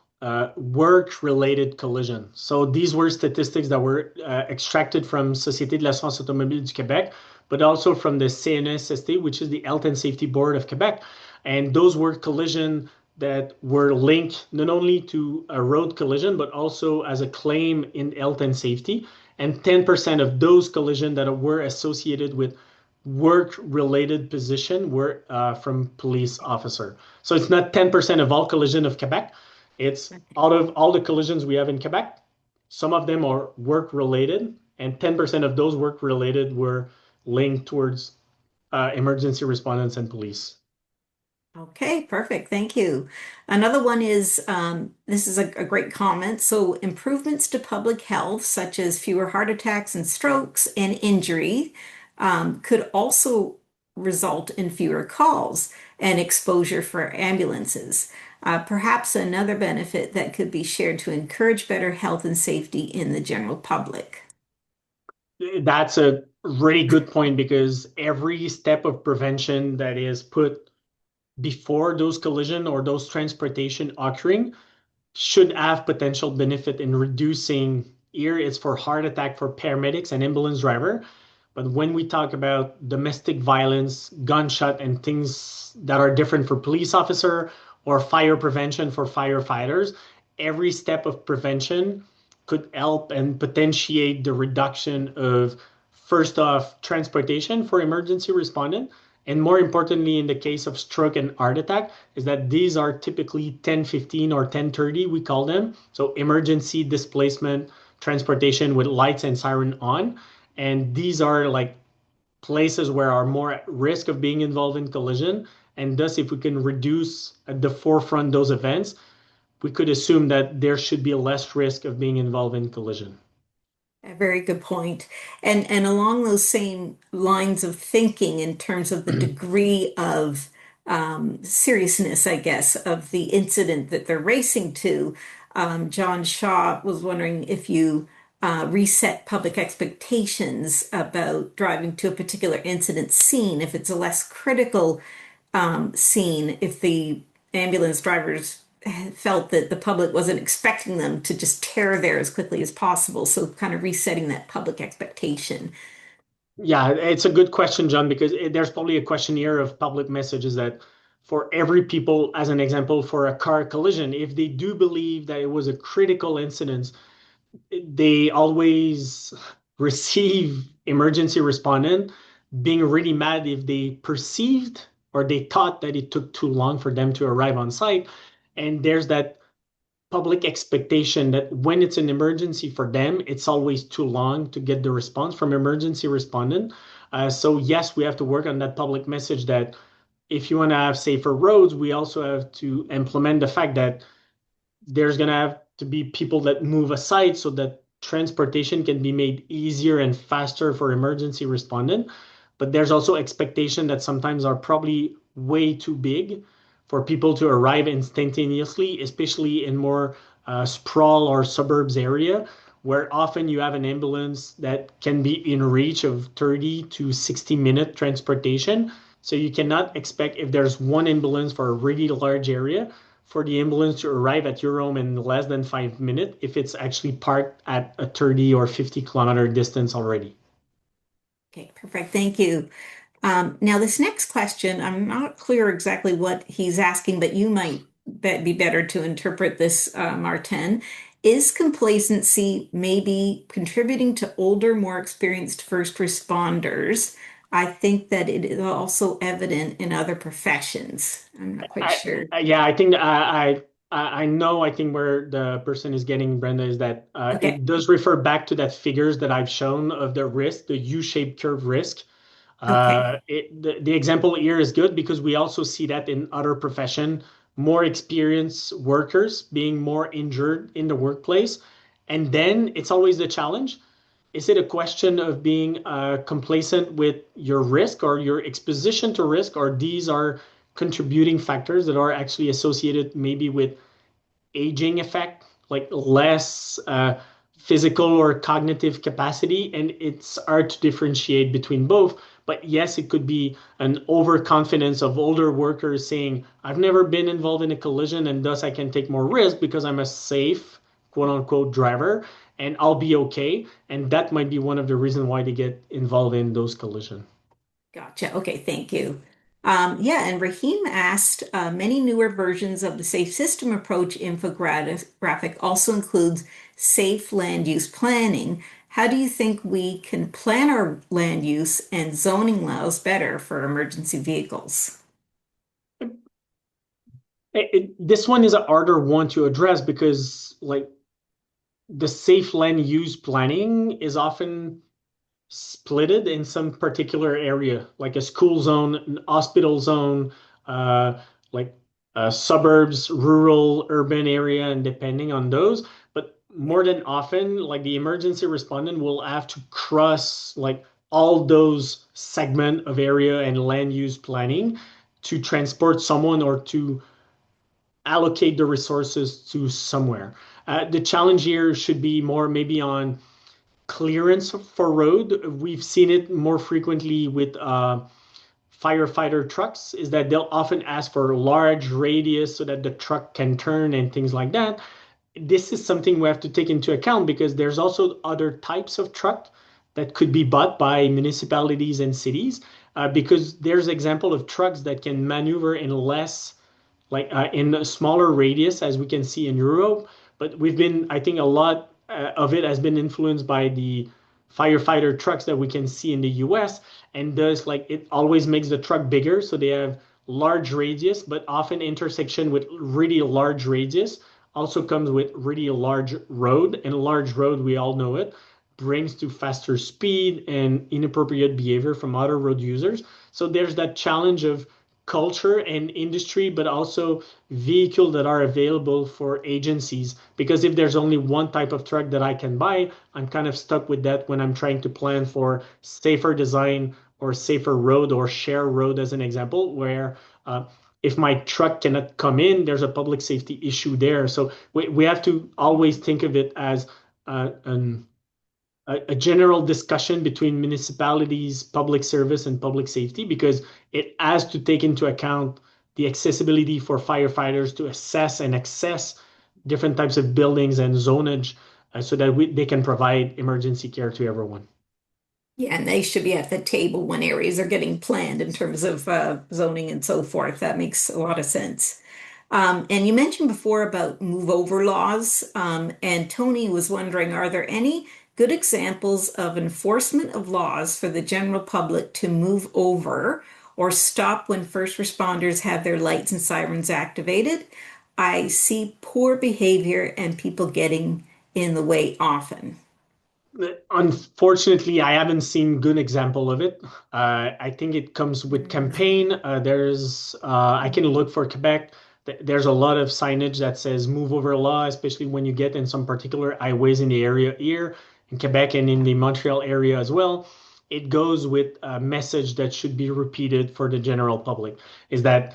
work-related collision. So these were statistics that were extracted from Société de l'assurance automobile du Québec, but also from the CNSST, which is the Health and Safety Board of Quebec. And those were collision that were linked not only to a road collision, but also as a claim in health and safety. And 10% of those collision that were associated with work-related position were from police officer. So it's not 10% of all collision of Quebec. It's out of all the collisions we have in Quebec, some of them are work-related, and 10% of those work-related were linked towards emergency respondents and police. Okay, perfect. Thank you. Another one is this is a great comment. So, improvements to public health, such as fewer heart attacks and strokes and injury, could also result in fewer calls and exposure for ambulances. Perhaps another benefit that could be shared to encourage better health and safety in the general public. That's a really good point because every step of prevention that is put before those collision or those transportation occurring should have potential benefit in reducing. Here it's for heart attack for paramedics and ambulance driver. But when we talk about domestic violence, gunshot, and things that are different for police officer or fire prevention for firefighters, every step of prevention could help and potentiate the reduction of, first off, transportation for emergency respondent, and more importantly, in the case of stroke and heart attack, is that these are typically 10:15 or 10:30, we call them. So emergency displacement transportation with lights and siren on. And these are like places where are more at risk of being involved in collision. And thus, if we can reduce at the forefront those events, we could assume that there should be less risk of being involved in collision. A very good point. And along those same lines of thinking in terms of the degree of seriousness, I guess, of the incident that they're racing to, John Shaw was wondering if you reset public expectations about driving to a particular incident scene, if it's a less critical scene, if the ambulance drivers felt that the public wasn't expecting them to just tear there as quickly as possible. So kind of resetting that public expectation. Yeah, it's a good question, John, because there's probably a question here of public messages that for every people, as an example, for a car collision, if they do believe that it was a critical incident, they always receive emergency respondent being really mad if they perceived or they thought that it took too long for them to arrive on site. And there's that public expectation that when it's an emergency for them, it's always too long to get the response from emergency respondent. So yes, we have to work on that public message that if you want to have safer roads, we also have to implement the fact that there's going to have to be people that move aside so that transportation can be made easier and faster for emergency respondent. But there's also expectation that sometimes are probably way too big for people to arrive instantaneously, especially in more sprawl or suburbs area, where often you have an ambulance that can be in reach of 30 to 60-minute transportation. So you cannot expect if there's one ambulance for a really large area for the ambulance to arrive at your home in less than 5 minutes if it's actually parked at a 30 or 50-kilometer distance already. Okay, perfect. Thank you. Now, this next question, I'm not clear exactly what he's asking, but you might be better to interpret this, Martin. Is complacency maybe contributing to older, more experienced first responders? I think that it is also evident in other professions. I'm not quite sure. Yeah, I think I know. I think where the person is getting, Brenda, is that Okay, it does refer back to that figures that I've shown of the risk, the U-shaped curve risk. okay. The example here is good because we also see that in other profession, more experienced workers being more injured in the workplace. And then it's always the challenge. Is it a question of being complacent with your risk or your exposition to risk, or these are contributing factors that are actually associated maybe with aging effect, like less physical or cognitive capacity, and it's hard to differentiate between both. But yes, it could be an overconfidence of older workers saying, I've never been involved in a collision and thus I can take more risk because I'm a safe, quote unquote, driver and I'll be okay. And that might be one of the reasons why they get involved in those collisions. Gotcha. Okay, thank you. Yeah, and Rahim asked, many newer versions of the Safe System Approach infographic also includes safe land use planning. How do you think we can plan our land use and zoning laws better for emergency vehicles? This one is a harder one to address because, like, the safe land use planning is often splitted in some particular area, like a school zone, an hospital zone, like suburbs, rural, urban area, and depending on those. But more than often, like the emergency respondent will have to cross like all those segment of area and land use planning to transport someone or to allocate the resources to somewhere. The challenge here should be more maybe on clearance for road. We've seen it more frequently with firefighter trucks is that they'll often ask for large radius so that the truck can turn and things like that. This is something we have to take into account because there's also other types of truck that could be bought by municipalities and cities, because there's example of trucks that can maneuver in less, like in a smaller radius as we can see in Europe. But I think a lot of it has been influenced by the firefighter trucks that we can see in the US, and thus like it always makes the truck bigger. So they have large radius, but often intersection with really large radius also comes with really large road, and a large road, we all know it, brings to faster speed and inappropriate behavior from other road users. So there's that challenge of culture and industry, but also vehicles that are available for agencies. Because if there's only one type of truck that I can buy, I'm kind of stuck with that when I'm trying to plan for safer design or safer road or share road as an example, where if my truck cannot come in, there's a public safety issue there. So we have to always think of it as an a general discussion between municipalities, public service, and public safety, because it has to take into account the accessibility for firefighters to assess and access different types of buildings and zonage, so that they can provide emergency care to everyone. Yeah, and they should be at the table when areas are getting planned in terms of zoning and so forth. That makes a lot of sense. And you mentioned before about move over laws, and Tony was wondering, are there any good examples of enforcement of laws for the general public to move over or stop when first responders have their lights and sirens activated? I see poor behavior and people getting in the way often. Unfortunately, I haven't seen good example of it. I think it comes with campaign. I can look for Quebec. There's a lot of signage that says move over law, especially when you get in some particular highways in the area here in Quebec and in the Montreal area as well. It goes with a message that should be repeated for the general public, is that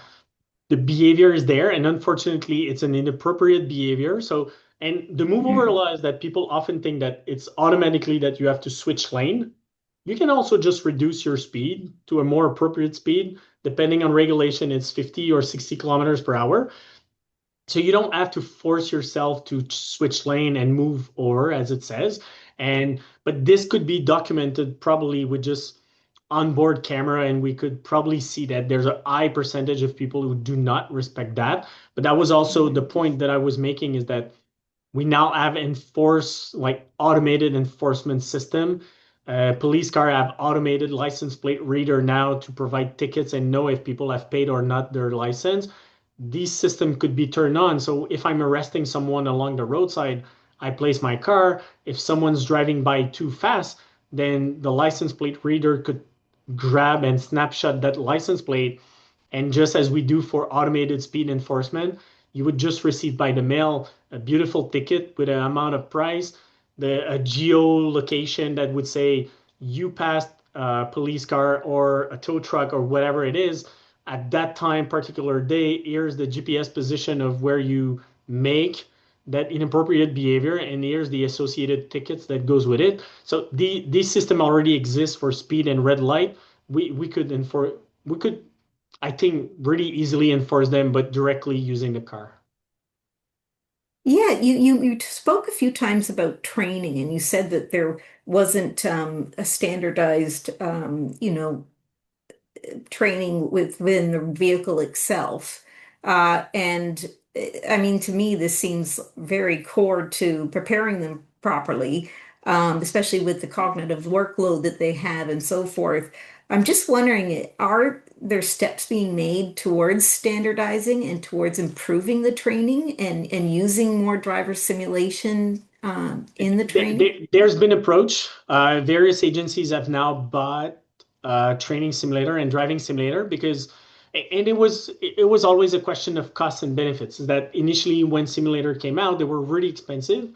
the behavior is there, and unfortunately, it's an inappropriate behavior. So, and the move over Mhm. law is that people often think that it's automatically that you have to switch lane. You can also just reduce your speed to a more appropriate speed. Depending on regulation, it's 50 or 60 kilometers per hour. So you don't have to force yourself to switch lane and move over, as it says. But this could be documented probably with just onboard camera, and we could probably see that there's a high percentage of people who do not respect that. But that was also the point that I was making, is that we now have like automated enforcement system. Police car have automated license plate reader now to provide tickets and know if people have paid or not their license. These system could be turned on. So if I'm arresting someone along the roadside, I place my car. If someone's driving by too fast, then the license plate reader could grab and snapshot that license plate. And just as we do for automated speed enforcement, you would just receive by the mail a beautiful ticket with an amount of price, a geolocation that would say you passed a police car or a tow truck or whatever it is at that time, particular day. Here's the GPS position of where you make that inappropriate behavior, and here's the associated tickets that goes with it. So this system already exists for speed and red light. We could, I think, really easily enforce them, but directly using the car. Yeah, you spoke a few times about training, and you said that there wasn't a standardized, training within the vehicle itself. And I mean, to me, this seems very core to preparing them properly, especially with the cognitive workload that they have and so forth. I'm just wondering, are there steps being made towards standardizing and towards improving the training and using more driver simulation in the training? There's been approach. Various agencies have now bought training simulator and driving simulator, because, and it was always a question of costs and benefits. Is that initially when simulator came out, they were really expensive,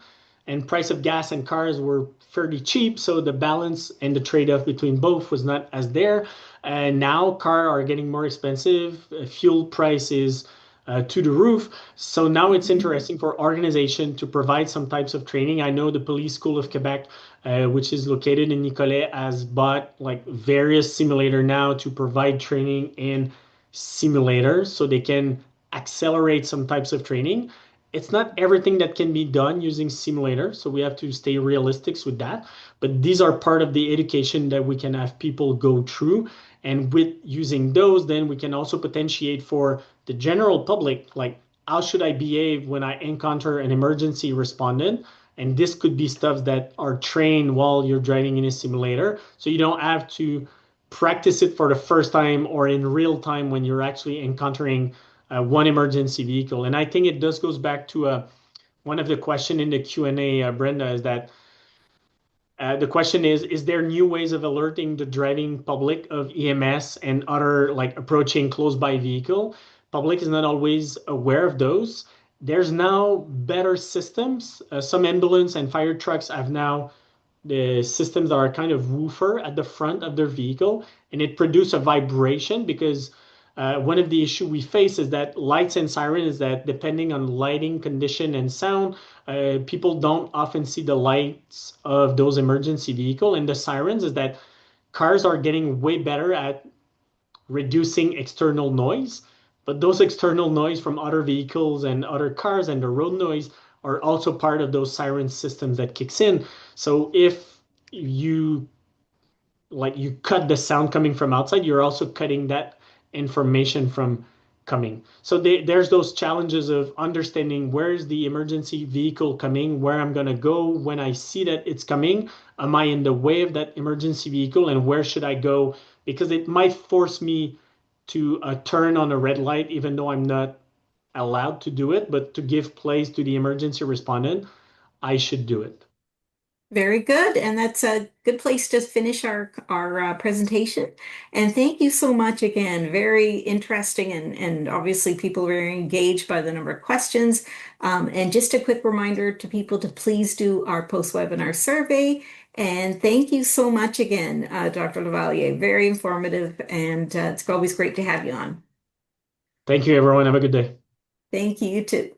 and price of gas and cars were fairly cheap. So the balance and the trade-off between both was not as there. And now car are getting more expensive. Fuel prices to the roof. So now it's interesting for organization to provide some types of training. I know the Police School of Quebec which is located in Nicolet, has bought like various simulator now to provide training in simulators so they can accelerate some types of training. It's not everything that can be done using simulator, so we have to stay realistic with that. But these are part of the education that we can have people go through. And with using those, then we can also potentiate for the general public, like how should I behave when I encounter an emergency respondent? And this could be stuff that are trained while you're driving in a simulator. So you don't have to practice it for the first time or in real time when you're actually encountering one emergency vehicle. And I think it does goes back to one of the question in the Q&A, Brenda, is that the question is there new ways of alerting the driving public of EMS and other like approaching close by vehicle? Public is not always aware of those. There's now better systems. Some ambulance and fire trucks have now the systems that are kind of woofer at the front of their vehicle, and it produces a vibration because one of the issue we face is that lights and siren is that depending on lighting condition and sound, people don't often see the lights of those emergency vehicle, and the sirens is that cars are getting way better at reducing external noise, but those external noise from other vehicles and other cars and the road noise are also part of those siren systems that kicks in. So if you you cut the sound coming from outside, you're also cutting that information from coming. So there's those challenges of understanding where is the emergency vehicle coming, where I'm going to go when I see that it's coming. Am I in the way of that emergency vehicle and where should I go? Because it might force me to turn on a red light, even though I'm not allowed to do it, but to give place to the emergency respondent, I should do it. Very good, and that's a good place to finish our presentation. And thank you so much again. Very interesting, and obviously people are very engaged by the number of questions. And just a quick reminder to people to please do our post-webinar survey. And thank you so much again, Dr. Lavalier. Very informative, and it's always great to have you on. Thank you, everyone. Have a good day. Thank you, you too.